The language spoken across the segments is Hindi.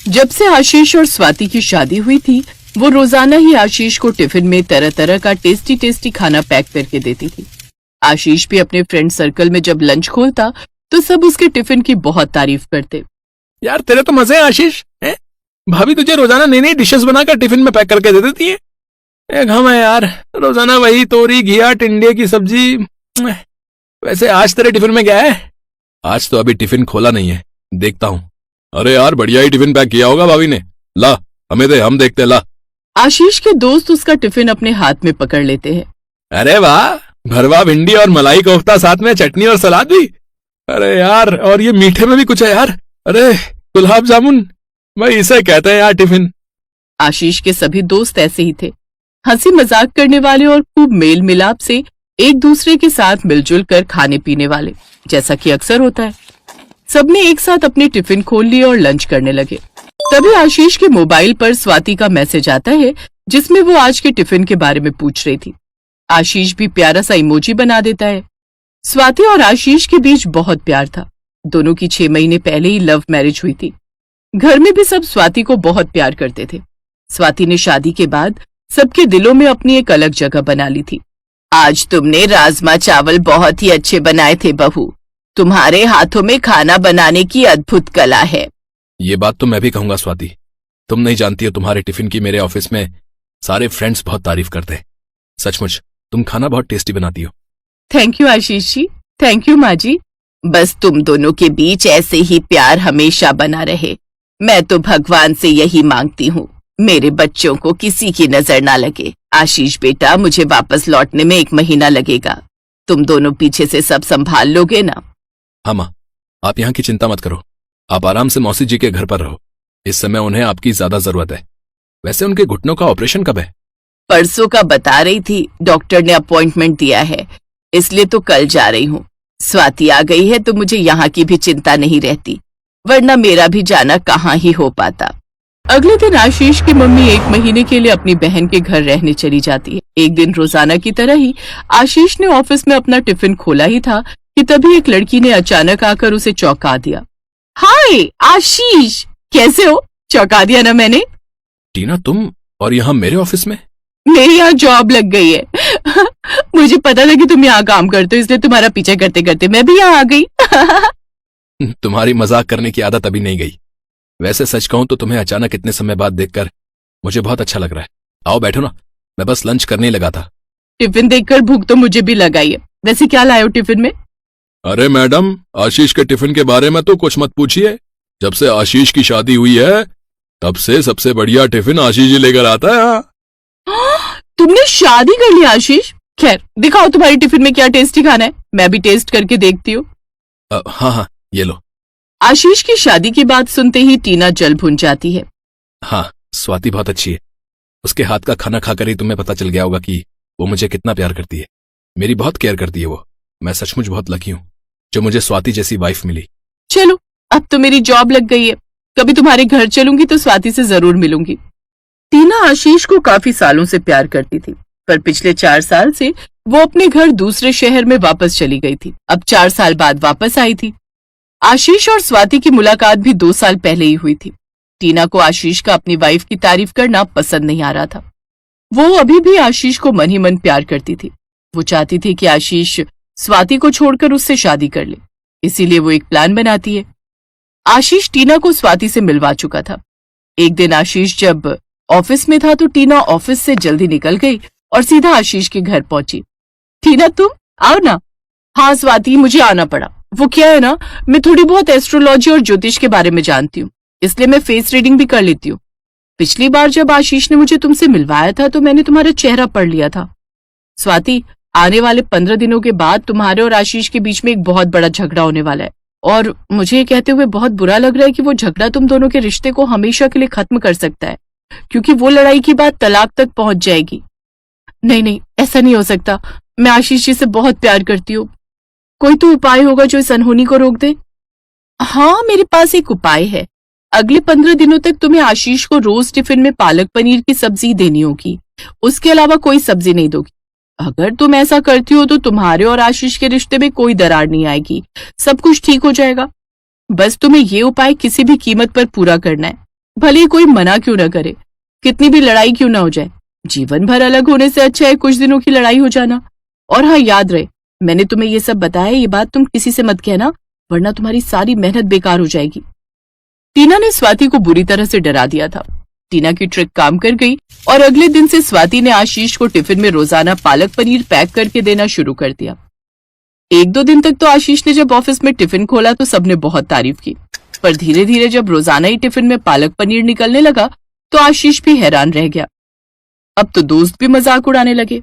जब से आशीष और स्वाति की शादी हुई थी, वो रोजाना ही आशीष को टिफिन में तरह तरह का टेस्टी टेस्टी खाना पैक करके देती थी। आशीष भी अपने फ्रेंड सर्कल में जब लंच खोलता तो सब उसके टिफिन की बहुत तारीफ करते। यार तेरे तो मजे हैं आशीष, हैं? भाभी तुझे रोजाना नई नई डिशेस बनाकर टिफिन में पैक करके दे देती है। एक हम है यार, रोजाना वही तोरी घिया टिंडे की सब्जी। वैसे आज तेरे टिफिन में क्या है? आज तो अभी टिफिन खोला नहीं है, देखता हूँ। अरे यार बढ़िया ही टिफिन पैक किया होगा भाभी ने, ला हमें दे, हम देखते ला। आशीष के दोस्त उसका टिफिन अपने हाथ में पकड़ लेते हैं। अरे वाह, भरवा भिंडी और मलाई कोफ्ता, साथ में चटनी और सलाद भी। अरे यार, और ये मीठे में भी कुछ है यार। अरे गुलाब जामुन, भाई इसे कहते हैं यार टिफिन। आशीष के सभी दोस्त ऐसे ही थे, हंसी मजाक करने वाले और खूब मेल मिलाप से एक दूसरे के साथ मिलजुल कर खाने पीने वाले, जैसा कि अक्सर होता है। सबने एक साथ अपने टिफिन खोल लिए और लंच करने लगे। तभी आशीष के मोबाइल पर स्वाति का मैसेज आता है, जिसमें वो आज के टिफिन के बारे में पूछ रही थी। आशीष भी प्यारा सा इमोजी बना देता है। स्वाति और आशीष के बीच बहुत प्यार था। दोनों की 6 महीने पहले ही लव मैरिज हुई थी। घर में भी सब स्वाति को बहुत प्यार करते थे। स्वाति ने शादी के बाद सबके दिलों में अपनी एक अलग जगह बना ली थी। आज तुमने राजमा चावल बहुत ही अच्छे बनाए थे बहू। तुम्हारे हाथों में खाना बनाने की अद्भुत कला है। ये बात तो मैं भी कहूंगा स्वाति, तुम नहीं जानती हो, तुम्हारे टिफिन की मेरे ऑफिस में सारे फ्रेंड्स बहुत तारीफ करते हैं। सचमुच तुम खाना बहुत टेस्टी बनाती हो। Thank you Ashish ji, thank you माँ जी। बस तुम दोनों के बीच ऐसे ही प्यार हमेशा बना रहे। मैं तो भगवान से यही मांगती हूँ, मेरे बच्चों को किसी की नजर ना लगे। आशीष बेटा, मुझे वापस लौटने में 1 महीना लगेगा। तुम दोनों पीछे से सब संभाल लोगे ना? हाँ माँ, आप यहाँ की चिंता मत करो। आप आराम से मौसी जी के घर पर रहो। इस समय उन्हें आपकी ज्यादा जरूरत है। वैसे उनके घुटनों का ऑपरेशन कब है? परसों का बता रही थी, डॉक्टर ने अपॉइंटमेंट दिया है, इसलिए तो कल जा रही हूँ। स्वाति आ गई है तो मुझे यहाँ की भी चिंता नहीं रहती, वरना मेरा भी जाना कहाँ ही हो पाता। अगले दिन आशीष की मम्मी 1 महीने के लिए अपनी बहन के घर रहने चली जाती है। एक दिन रोजाना की तरह ही आशीष ने ऑफिस में अपना टिफिन खोला ही था कि तभी एक लड़की ने अचानक आकर उसे चौंका दिया। हाय आशीष, कैसे हो? चौंका दिया ना मैंने? टीना, तुम और यहाँ मेरे ऑफिस में? मेरी यहाँ जॉब लग गई है। मुझे पता था कि तुम यहाँ काम करते हो, इसलिए तुम्हारा पीछा करते करते मैं भी यहाँ आ गई। तुम्हारी मजाक करने की आदत अभी नहीं गई। वैसे सच कहूं तो तुम्हें अचानक इतने समय बाद देखकर मुझे बहुत अच्छा लग रहा है। आओ बैठो ना, मैं बस लंच करने ही लगा था। टिफिन देखकर भूख तो मुझे भी लगाई है। वैसे क्या लाए हो टिफिन में? अरे मैडम, आशीष के टिफिन के बारे में तो कुछ मत पूछिए। जब से आशीष की शादी हुई है तब से सबसे बढ़िया टिफिन आशीष जी लेकर आता है। तुमने शादी कर ली आशीष? खैर, दिखाओ तुम्हारी टिफिन में क्या टेस्टी खाना है, मैं भी टेस्ट करके देखती हूँ। हाँ हाँ, ये लो। आशीष की शादी की बात सुनते ही टीना जल भुन जाती है। हाँ, स्वाति बहुत अच्छी है। उसके हाथ का खाना खाकर ही तुम्हें पता चल गया होगा कि वो मुझे कितना प्यार करती है। मेरी बहुत केयर करती है वो। मैं सचमुच बहुत लकी हूँ जो मुझे स्वाति जैसी वाइफ मिली। चलो, अब तो मेरी जॉब लग गई है। कभी तुम्हारे घर चलूंगी तो स्वाति से जरूर मिलूंगी। टीना आशीष को काफी सालों से प्यार करती थी, पर पिछले 4 साल से वो अपने घर दूसरे शहर में वापस चली गई थी। अब 4 साल बाद वापस आई थी। आशीष और स्वाति की मुलाकात भी 2 साल पहले ही हुई थी। टीना को आशीष का अपनी वाइफ की तारीफ करना पसंद नहीं आ रहा था। वो अभी भी आशीष को मन ही मन प्यार करती थी। वो चाहती थी कि आशीष स्वाति को छोड़कर उससे शादी कर ले, इसीलिए वो एक प्लान बनाती है। आशीष टीना को स्वाति से मिलवा चुका था। एक दिन आशीष जब ऑफिस में था तो टीना ऑफिस से जल्दी निकल गई और सीधा आशीष के घर पहुंची। टीना, तुम आओ ना। हाँ स्वाति, मुझे आना पड़ा। वो क्या है ना, मैं थोड़ी बहुत एस्ट्रोलॉजी और ज्योतिष के बारे में जानती हूँ, इसलिए मैं फेस रीडिंग भी कर लेती हूँ। पिछली बार जब आशीष ने मुझे तुमसे मिलवाया था तो मैंने तुम्हारा चेहरा पढ़ लिया था। स्वाति, आने वाले 15 दिनों के बाद तुम्हारे और आशीष के बीच में एक बहुत बड़ा झगड़ा होने वाला है, और मुझे ये कहते हुए बहुत बुरा लग रहा है कि वो झगड़ा तुम दोनों के रिश्ते को हमेशा के लिए खत्म कर सकता है, क्योंकि वो लड़ाई की बात तलाक तक पहुंच जाएगी। नहीं नहीं, ऐसा नहीं हो सकता। मैं आशीष जी से बहुत प्यार करती हूँ। कोई तो उपाय होगा जो इस अनहोनी को रोक दे। हाँ, मेरे पास एक उपाय है। अगले 15 दिनों तक तुम्हें आशीष को रोज टिफिन में पालक पनीर की सब्जी देनी होगी। उसके अलावा कोई सब्जी नहीं दोगी। अगर तुम ऐसा करती हो तो तुम्हारे और आशीष के रिश्ते में कोई दरार नहीं आएगी, सब कुछ ठीक हो जाएगा। बस तुम्हें ये उपाय किसी भी कीमत पर पूरा करना है। भले ही कोई मना क्यों ना करे, कितनी भी लड़ाई क्यों ना हो जाए, जीवन भर अलग होने से अच्छा है कुछ दिनों की लड़ाई हो जाना। और हाँ, याद रहे, मैंने तुम्हें ये सब बताया, ये बात तुम किसी से मत कहना, वरना तुम्हारी सारी मेहनत बेकार हो जाएगी। टीना ने स्वाति को बुरी तरह से डरा दिया था। टीना की ट्रिक काम कर गई और अगले दिन से स्वाति ने आशीष को टिफिन में रोजाना पालक पनीर पैक करके देना शुरू कर दिया। 1-2 दिन तक तो आशीष ने जब ऑफिस में टिफिन खोला तो सबने बहुत तारीफ की, पर धीरे धीरे जब रोजाना ही टिफिन में पालक पनीर निकलने लगा तो आशीष भी हैरान रह गया। अब तो दोस्त भी मजाक उड़ाने लगे।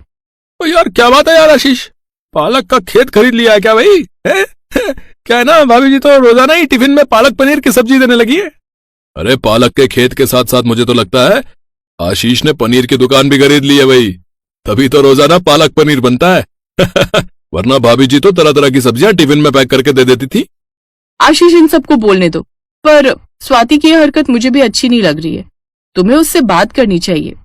ओ यार, क्या बात है यार आशीष, पालक का खेत खरीद लिया है क्या भाई? क्या है ना, भाभी जी तो रोजाना ही टिफिन में पालक पनीर की सब्जी देने लगी है। अरे पालक के खेत के साथ साथ मुझे तो लगता है आशीष ने पनीर की दुकान भी खरीद ली है भाई, तभी तो रोजाना पालक पनीर बनता है। वरना भाभी जी तो तरह तरह की सब्जियां टिफिन में पैक करके दे देती थी। आशीष, इन सबको बोलने दो, पर स्वाति की यह हरकत मुझे भी अच्छी नहीं लग रही है, तुम्हें उससे बात करनी चाहिए।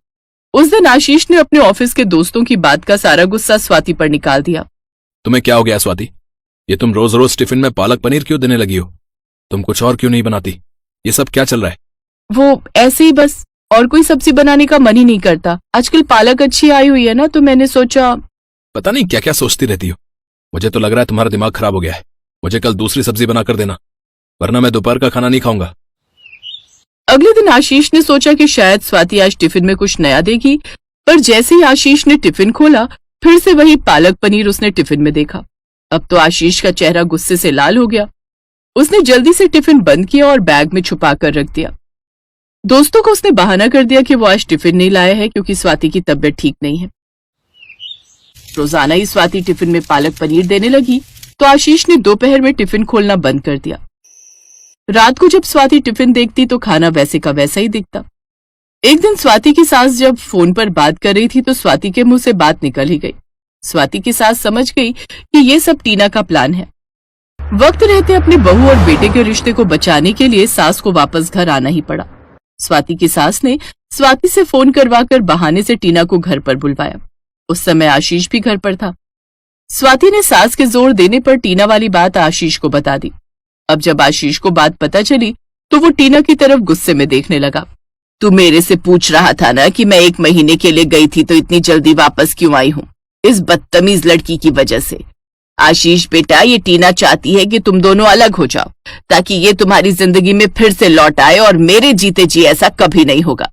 उस दिन आशीष ने अपने ऑफिस के दोस्तों की बात का सारा गुस्सा स्वाति पर निकाल दिया। तुम्हें क्या हो गया स्वाति? ये तुम रोज रोज टिफिन में पालक पनीर क्यों देने लगी हो? तुम कुछ और क्यों नहीं बनाती? ये सब क्या चल रहा है? वो ऐसे ही बस, और कोई सब्जी बनाने का मन ही नहीं करता। आजकल पालक अच्छी आई हुई है ना, तो मैंने सोचा। पता नहीं क्या क्या सोचती रहती हो, मुझे तो लग रहा है तुम्हारा दिमाग खराब हो गया है। मुझे कल दूसरी सब्जी बनाकर देना, वरना मैं दोपहर का खाना नहीं खाऊंगा। अगले दिन आशीष ने सोचा कि शायद स्वाति आज टिफिन में कुछ नया देगी, पर जैसे ही आशीष ने टिफिन खोला फिर से वही पालक पनीर उसने टिफिन में देखा। अब तो आशीष का चेहरा गुस्से से लाल हो गया। उसने जल्दी से टिफिन बंद किया और बैग में छुपा कर रख दिया। दोस्तों को उसने बहाना कर दिया कि वो आज टिफिन नहीं लाया है क्योंकि स्वाति की तबीयत ठीक नहीं है। रोजाना ही स्वाति टिफिन में पालक पनीर देने लगी तो आशीष ने दोपहर में टिफिन खोलना बंद कर दिया। रात को जब स्वाति टिफिन देखती तो खाना वैसे का वैसा ही दिखता। एक दिन स्वाति की सास जब फोन पर बात कर रही थी तो स्वाति के मुंह से बात निकल ही गई। स्वाति की सास समझ गई कि ये सब टीना का प्लान है। वक्त रहते अपने बहू और बेटे के रिश्ते को बचाने के लिए सास को वापस घर आना ही पड़ा। स्वाति की सास ने स्वाति से फोन करवाकर बहाने से टीना को घर पर बुलवाया। उस समय आशीष भी घर पर था। स्वाति ने सास के जोर देने पर टीना वाली बात आशीष को बता दी। अब जब आशीष को बात पता चली तो वो टीना की तरफ गुस्से में देखने लगा। तू मेरे से पूछ रहा था ना कि मैं 1 महीने के लिए गई थी तो इतनी जल्दी वापस क्यों आई हूँ? इस बदतमीज लड़की की वजह से। आशीष बेटा, ये टीना चाहती है कि तुम दोनों अलग हो जाओ ताकि ये तुम्हारी जिंदगी में फिर से लौट आए, और मेरे जीते जी ऐसा कभी नहीं होगा।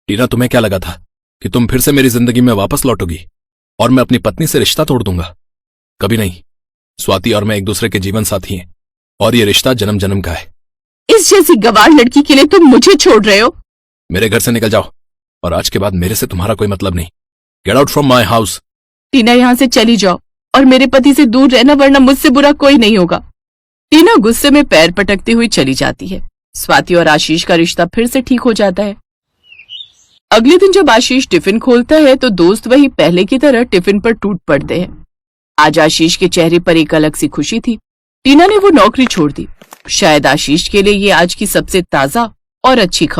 टीना, तुम्हें क्या लगा था कि तुम फिर से मेरी जिंदगी में वापस लौटोगी और मैं अपनी पत्नी से रिश्ता तोड़ दूंगा? कभी नहीं। स्वाति और मैं एक दूसरे के जीवन साथी हैं और ये रिश्ता जन्म जन्म का है। इस जैसी गवार लड़की के लिए तुम मुझे छोड़ रहे हो? मेरे घर से निकल जाओ और आज के बाद मेरे से तुम्हारा कोई मतलब नहीं। Get out from my house. Tina, यहाँ से चली जाओ और मेरे पति से दूर रहना, वरना मुझसे बुरा कोई नहीं होगा। टीना गुस्से में पैर पटकती हुई चली जाती है। स्वाति और आशीष का रिश्ता फिर से ठीक हो जाता है। अगले दिन जब आशीष टिफिन खोलता है तो दोस्त वही पहले की तरह टिफिन पर टूट पड़ते हैं। आज आशीष के चेहरे पर एक अलग सी खुशी थी। टीना ने वो नौकरी छोड़ दी। शायद आशीष के लिए ये आज की सबसे ताजा और अच्छी खबर